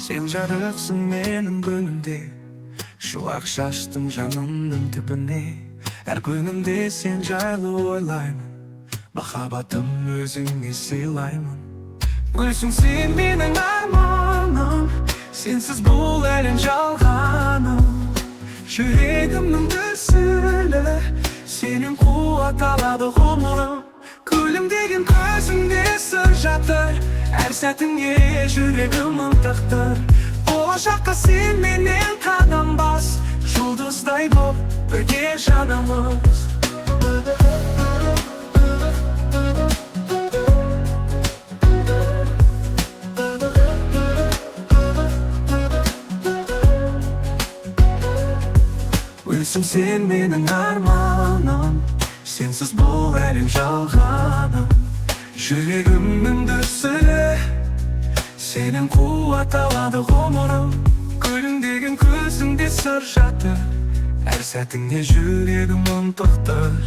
Sen жарықсың менің күнімде, шуақ шаштың жанымның түбіне. Әр күнімде сен жайлы ойлаймын, махаббатым өзіңе сыйлаймын. Гүлсің сен менің арманым, сенсіз бұл әлем жалғаным. Жүрегімнің дүрсілі, сенің қуат алады ғұмырым. Күлімдеген көзіңде сыр жатыр, әр сәтіңе жүрегім ынтықтыр. Болашаққа сен менен қадам бас, жұлдыздай боп бірге жанамыз. Гүлсің сен менің арманым, сенсіз бұл әлем жалғаным. Жүрегімнің дүрсілі, сенің қуат алады ғұмырым. Күлімдеген көзіңде сыр жатыр, әр сәтіңде жүрегім ынтықтыр.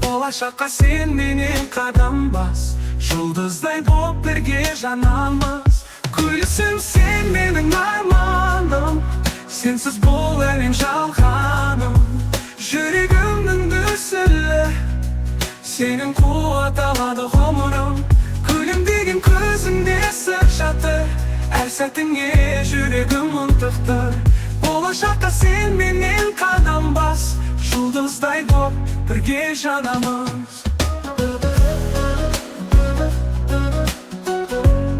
Болашаққа сен менен қадам бас, жұлдыздай боп бірге жанамыз. Гүлсің сен менің арманым, сенсіз бұл әлем жалғаным. Жүрегімнің дүрсілі, сенің қуат алады ғұмырым. Күлімдеген көзіңде сыр жатыр, әр сәтіңе жүрегім ынтықтыр. Болашаққа сен менен қадам бас, жұлдыздай боп бірге жанамыз.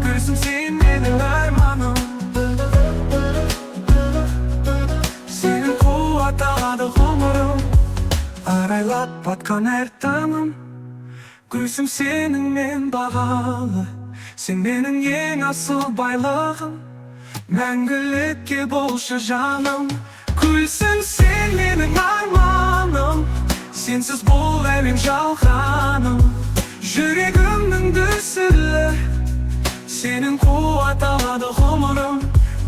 Гүлсің сен менің арманым, сенің қуат алады ғұмырым. Арайлап батқан әр таңым, гүлсің сенің мен бағалы. Сен менің ең асыл байлығым, мәңгілікке болшы жаным. Гүлсің сен менің арманым, сенсіз бұл әлем жалғаным. Жүрегімнің дүрсілі, сенің қуат алады ғұмырым.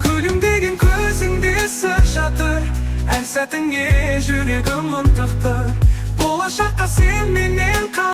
Күлімдеген көзіңде сыр жатыр, әр сәтіңе жүрегім ынтықтыр. Болашаққа сен менен